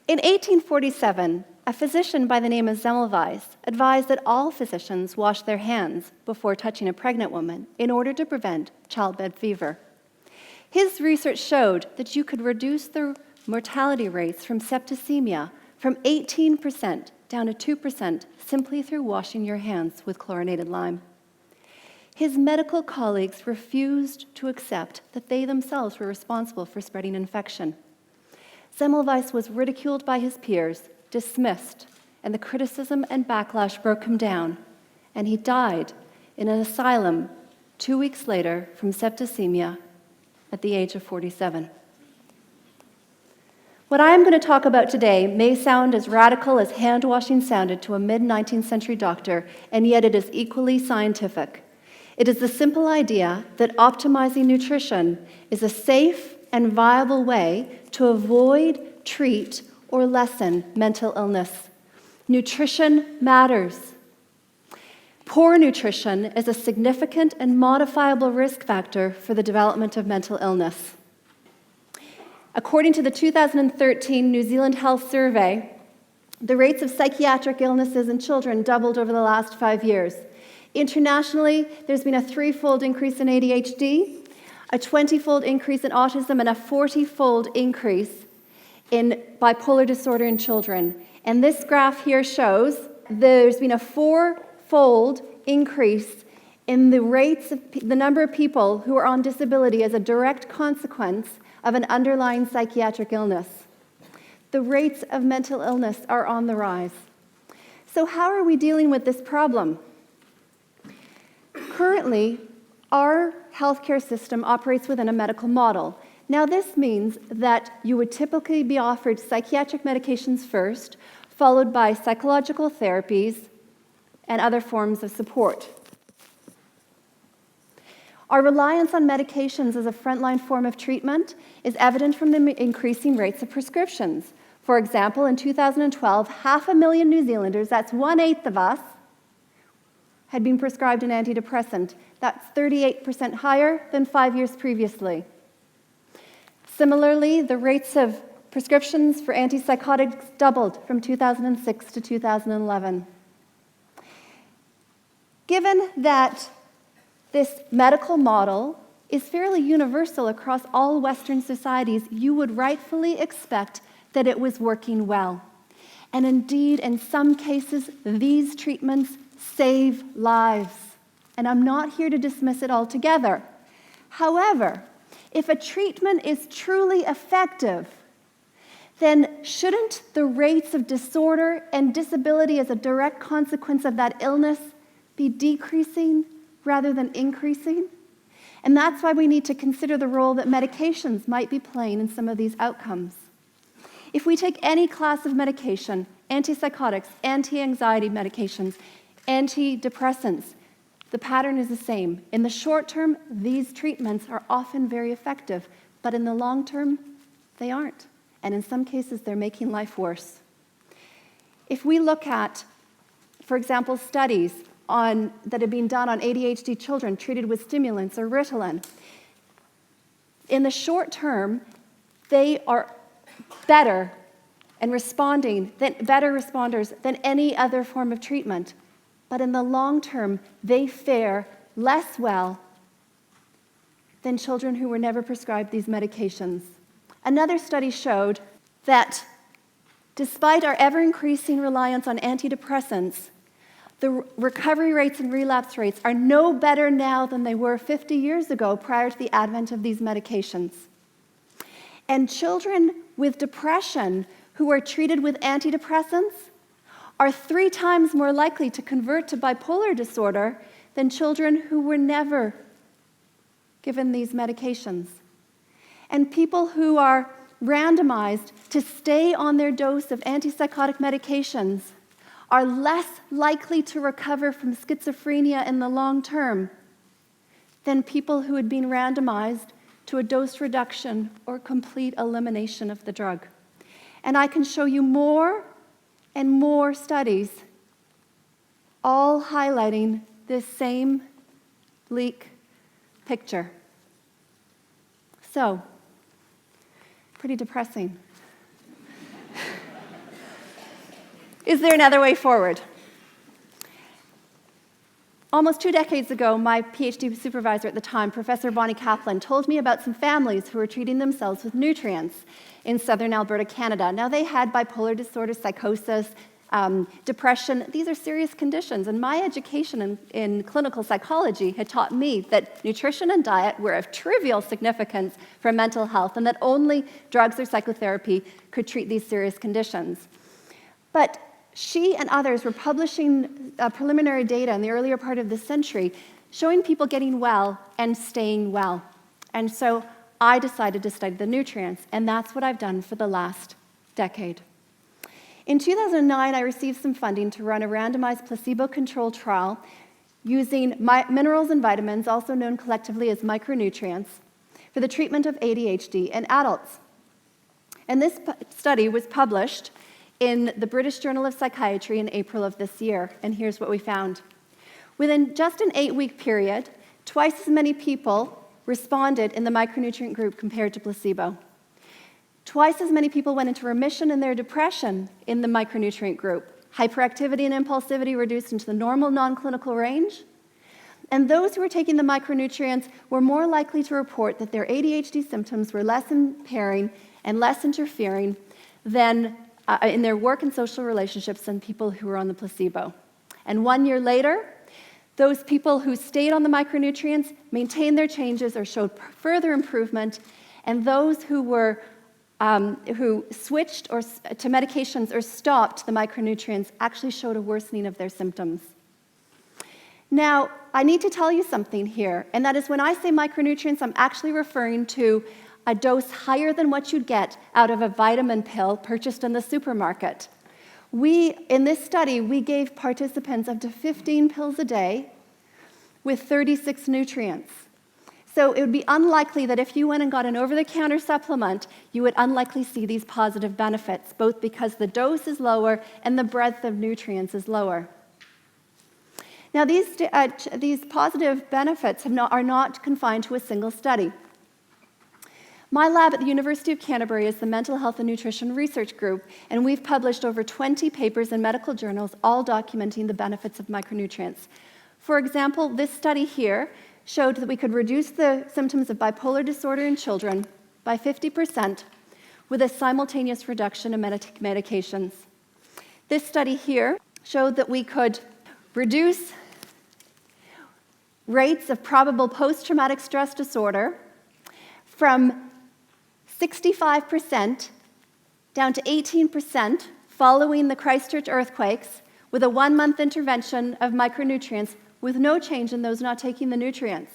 In 1847, a physician by the name of Semmelweis advised that all physicians wash their hands before touching a pregnant woman in order to prevent childbed fever. His research showed that you could reduce the mortality rates from septicemia from 18% down to 2% simply through washing your hands with chlorinated lime. His medical colleagues refused to accept that they themselves were responsible for spreading infection. Semmelweis was ridiculed by his peers, dismissed, and the criticism and backlash broke him down, and he died in an asylum 2 weeks later from septicemia at the age of 47. What I am going to talk about today may sound as radical as hand washing sounded to a mid-19th century doctor, and yet it is equally scientific. It is the simple idea that optimizing nutrition is a safe and viable way to avoid, treat, or lessen mental illness. Nutrition matters. Poor nutrition is a significant and modifiable risk factor for the development of mental illness. According to the 2013 New Zealand Health Survey, the rates of psychiatric illnesses in children doubled over the last 5 years. Internationally, there's been a 3-fold increase in ADHD, a 20-fold increase in autism, and a 40-fold increase in bipolar disorder in children. And this graph here shows there's been a 4-fold increase in the number of people who are on disability as a direct consequence of an underlying psychiatric illness. The rates of mental illness are on the rise. So how are we dealing with this problem? Currently, our healthcare system operates within a medical model. Now, this means that you would typically be offered psychiatric medications first, followed by psychological therapies and other forms of support. Our reliance on medications as a frontline form of treatment is evident from the increasing rates of prescriptions. For example, in 2012, 500,000 New Zealanders, that's 1/8 of us, had been prescribed an antidepressant. That's 38% higher than 5 years previously. Similarly, the rates of prescriptions for antipsychotics doubled from 2006 to 2011. Given that this medical model is fairly universal across all Western societies, you would rightfully expect that it was working well. And indeed, in some cases, these treatments save lives. And I'm not here to dismiss it altogether. However, if a treatment is truly effective, then shouldn't the rates of disorder and disability as a direct consequence of that illness be decreasing rather than increasing? And that's why we need to consider the role that medications might be playing in some of these outcomes. If we take any class of medication, antipsychotics, anti-anxiety medications, antidepressants, the pattern is the same. In the short term, these treatments are often very effective, but in the long term, they aren't. And in some cases, they're making life worse. If we look at, for example, studies that have been done on ADHD children treated with stimulants or Ritalin, in the short term, they are better responders than any other form of treatment. But in the long term, they fare less well than children who were never prescribed these medications. Another study showed that despite our ever-increasing reliance on antidepressants, the recovery rates and relapse rates are no better now than they were 50 years ago prior to the advent of these medications. And children with depression who are treated with antidepressants are 3 times more likely to convert to bipolar disorder than children who were never given these medications. And people who are randomized to stay on their dose of antipsychotic medications are less likely to recover from schizophrenia in the long term than people who had been randomized to a dose reduction or complete elimination of the drug. And I can show you more and more studies all highlighting this same bleak picture. So, pretty depressing. is there another way forward? Almost 2 decades ago, my PhD supervisor at the time, Professor Bonnie Kaplan, told me about some families who were treating themselves with nutrients in southern Alberta, Canada. Now, they had bipolar disorder, psychosis, depression. These are serious conditions, and my education in clinical psychology had taught me that nutrition and diet were of trivial significance for mental health, and that only drugs or psychotherapy could treat these serious conditions. But she and others were publishing preliminary data in the earlier part of the century showing people getting well and staying well. And so I decided to study the nutrients, and that's what I've done for the last decade. In 2009, I received some funding to run a randomized placebo-controlled trial using minerals and vitamins, also known collectively as micronutrients, for the treatment of ADHD in adults. And this study was published in the British Journal of Psychiatry in April of this year, and here's what we found. Within just an 8-week period, twice as many people responded in the micronutrient group compared to placebo. Twice as many people went into remission in their depression in the micronutrient group. Hyperactivity and impulsivity reduced into the normal non-clinical range. And those who were taking the micronutrients were more likely to report that their ADHD symptoms were less impairing and less interfering than in their work and social relationships than people who were on the placebo. And 1 year later, those people who stayed on the micronutrients maintained their changes or showed further improvement, and those who switched to medications or stopped the micronutrients actually showed a worsening of their symptoms. Now, I need to tell you something here, and that is when I say micronutrients, I'm actually referring to a dose higher than what you'd get out of a vitamin pill purchased in the supermarket. In this study, we gave participants up to 15 pills a day with 36 nutrients. So it would be unlikely that if you went and got an over-the-counter supplement, you would unlikely see these positive benefits, both because the dose is lower and the breadth of nutrients is lower. Now, these positive benefits are not confined to a single study. My lab at the University of Canterbury is the Mental Health and Nutrition Research Group, and we've published over 20 papers in medical journals, all documenting the benefits of micronutrients. For example, this study here showed that we could reduce the symptoms of bipolar disorder in children by 50% with a simultaneous reduction in medications. This study here showed that we could reduce rates of probable post-traumatic stress disorder from 65% down to 18% following the Christchurch earthquakes with a 1-month intervention of micronutrients with no change in those not taking the nutrients.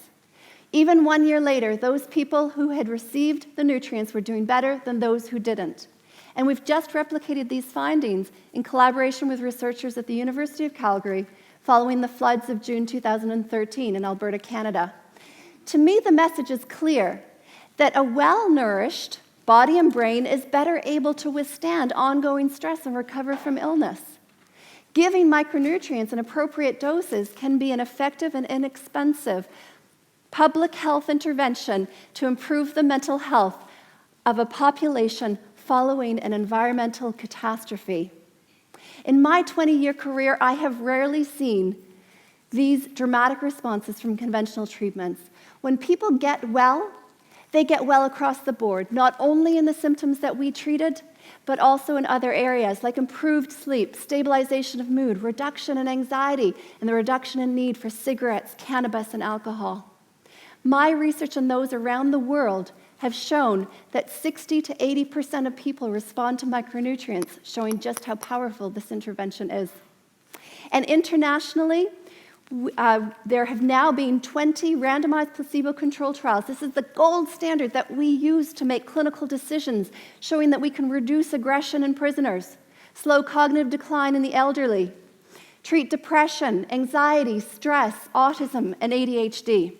Even 1 year later, those people who had received the nutrients were doing better than those who didn't. And we've just replicated these findings in collaboration with researchers at the University of Calgary following the floods of June 2013 in Alberta, Canada. To me, the message is clear that a well-nourished body and brain is better able to withstand ongoing stress and recover from illness. Giving micronutrients in appropriate doses can be an effective and inexpensive public health intervention to improve the mental health of a population following an environmental catastrophe. In my 20-year career, I have rarely seen these dramatic responses from conventional treatments. When people get well, they get well across the board, not only in the symptoms that we treated, but also in other areas like improved sleep, stabilization of mood, reduction in anxiety, and the reduction in need for cigarettes, cannabis, and alcohol. My research and those around the world have shown that 60 to 80% of people respond to micronutrients, showing just how powerful this intervention is. And internationally, there have now been 20 randomized placebo-controlled trials. This is the gold standard that we use to make clinical decisions, showing that we can reduce aggression in prisoners, slow cognitive decline in the elderly, treat depression, anxiety, stress, autism, and ADHD.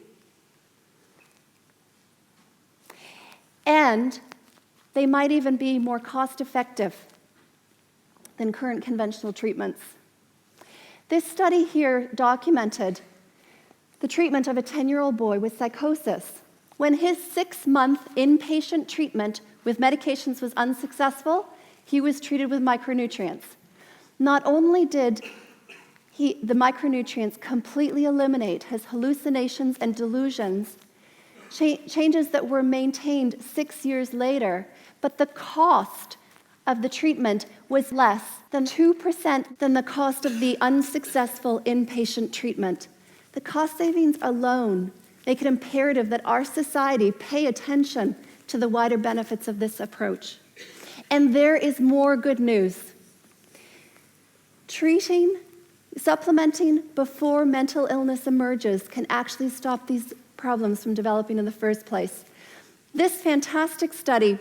And they might even be more cost-effective than current conventional treatments. This study here documented the treatment of a 10-year-old boy with psychosis. When his 6-month inpatient treatment with medications was unsuccessful, he was treated with micronutrients. Not only did the micronutrients completely eliminate his hallucinations and delusions, changes that were maintained 6 years later, but the cost of the treatment was less than 2% than the cost of the unsuccessful inpatient treatment. The cost savings alone make it imperative that our society pay attention to the wider benefits of this approach. And there is more good news. Supplementing before mental illness emerges can actually stop these problems from developing in the first place. This fantastic study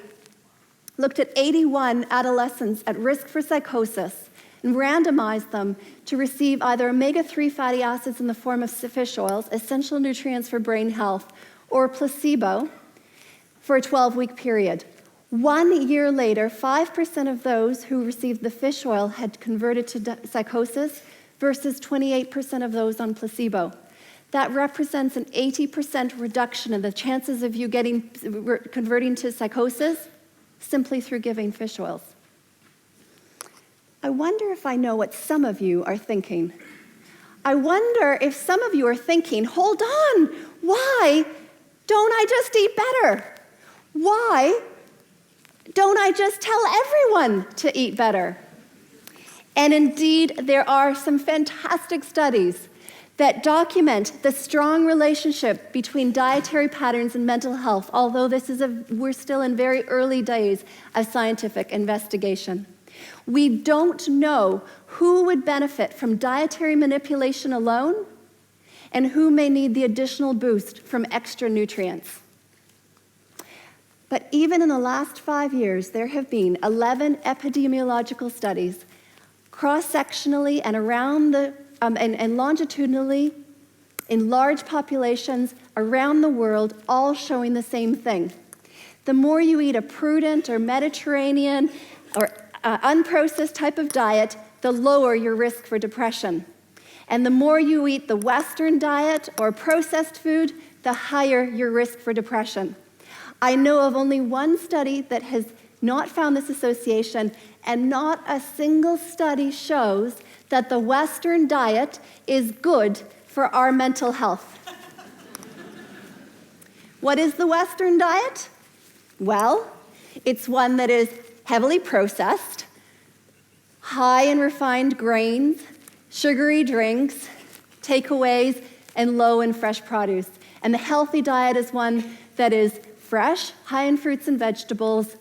looked at 81 adolescents at risk for psychosis and randomized them to receive either omega-3 fatty acids in the form of fish oils, essential nutrients for brain health, or placebo for a 12-week period. 1 year later, 5% of those who received the fish oil had converted to psychosis versus 28% of those on placebo. That represents an 80% reduction in the chances of you converting to psychosis simply through giving fish oils. I wonder if I know what some of you are thinking. I wonder if some of you are thinking, hold on, why don't I just eat better? Why don't I just tell everyone to eat better? And indeed, there are some fantastic studies that document the strong relationship between dietary patterns and mental health, although we're still in very early days of scientific investigation. We don't know who would benefit from dietary manipulation alone and who may need the additional boost from extra nutrients. But even in the last 5 years, there have been 11 epidemiological studies cross-sectionally and and longitudinally in large populations around the world, all showing the same thing. The more you eat a prudent or Mediterranean or unprocessed type of diet, the lower your risk for depression. And the more you eat the Western diet or processed food, the higher your risk for depression. I know of only one study that has not found this association, and not a single study shows that the Western diet is good for our mental health. What is the Western diet? Well, it's one that is heavily processed, high in refined grains, sugary drinks, takeaways, and low in fresh produce. And the healthy diet is one that is fresh, high in fruits and vegetables,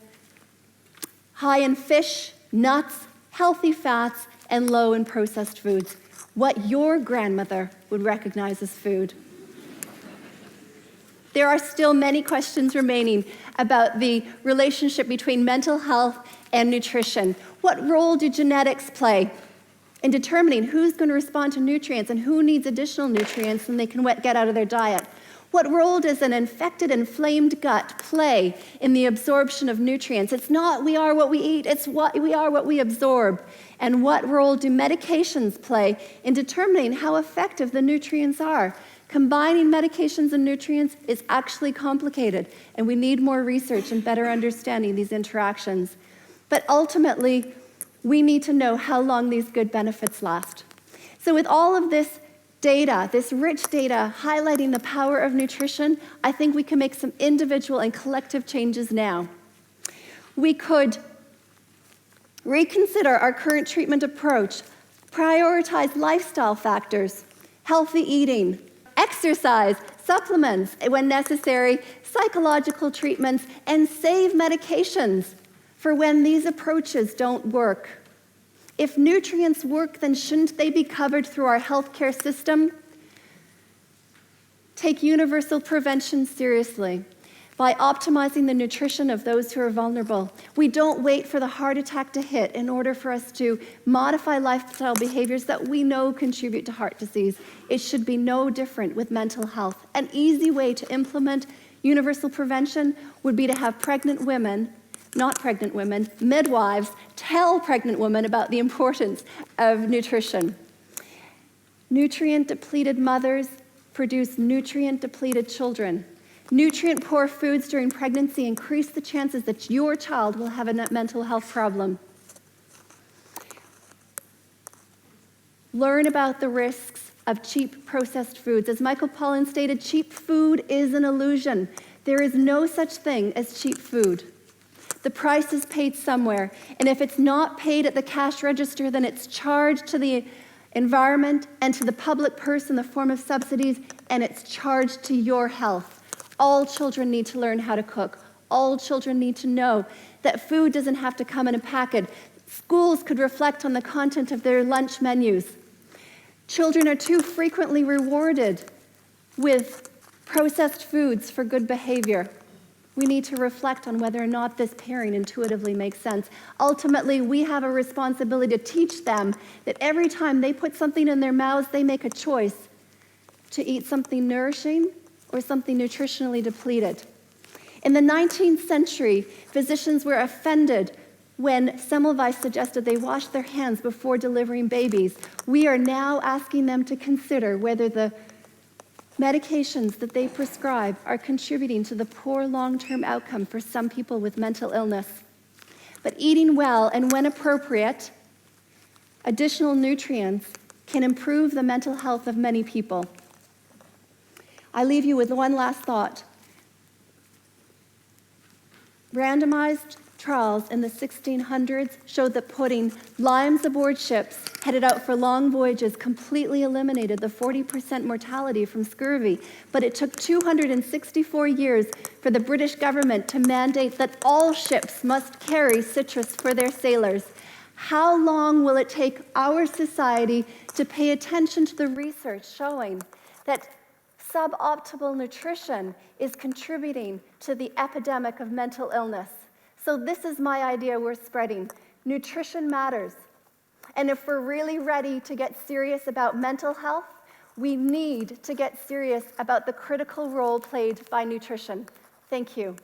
high in fish, nuts, healthy fats, and low in processed foods. What your grandmother would recognize as food. There are still many questions remaining about the relationship between mental health and nutrition. What role do genetics play in determining who's going to respond to nutrients and who needs additional nutrients than they can get out of their diet? What role does an infected, inflamed gut play in the absorption of nutrients? It's not we are what we eat, it's we are what we absorb. And what role do medications play in determining how effective the nutrients are? Combining medications and nutrients is actually complicated, and we need more research and better understanding these interactions. But ultimately, we need to know how long these good benefits last. So with all of this data, this rich data highlighting the power of nutrition, I think we can make some individual and collective changes now. We could reconsider our current treatment approach, prioritize lifestyle factors, healthy eating, exercise, supplements when necessary, psychological treatments, and save medications for when these approaches don't work. If nutrients work, then shouldn't they be covered through our healthcare system? Take universal prevention seriously by optimizing the nutrition of those who are vulnerable. We don't wait for the heart attack to hit in order for us to modify lifestyle behaviors that we know contribute to heart disease. It should be no different with mental health. An easy way to implement universal prevention would be to have pregnant women, not pregnant women, midwives, tell pregnant women about the importance of nutrition. Nutrient-depleted mothers produce nutrient-depleted children. Nutrient-poor foods during pregnancy increase the chances that your child will have a mental health problem. Learn about the risks of cheap processed foods. As Michael Pollan stated, cheap food is an illusion. There is no such thing as cheap food. The price is paid somewhere, and if it's not paid at the cash register, then it's charged to the environment and to the public purse in the form of subsidies, and it's charged to your health. All children need to learn how to cook. All children need to know that food doesn't have to come in a packet. Schools could reflect on the content of their lunch menus. Children are too frequently rewarded with processed foods for good behavior. We need to reflect on whether or not this pairing intuitively makes sense. Ultimately, we have a responsibility to teach them that every time they put something in their mouths, they make a choice to eat something nourishing or something nutritionally depleted. In the 19th century, physicians were offended when Semmelweis suggested they wash their hands before delivering babies. We are now asking them to consider whether the medications that they prescribe are contributing to the poor long-term outcome for some people with mental illness. But eating well and when appropriate, additional nutrients can improve the mental health of many people. I leave you with one last thought. Randomized trials in the 1600s showed that putting limes aboard ships headed out for long voyages completely eliminated the 40% mortality from scurvy. But it took 264 years for the British government to mandate that all ships must carry citrus for their sailors. How long will it take our society to pay attention to the research showing that suboptimal nutrition is contributing to the epidemic of mental illness? So this is my idea we're spreading. Nutrition matters. And if we're really ready to get serious about mental health, we need to get serious about the critical role played by nutrition. Thank you.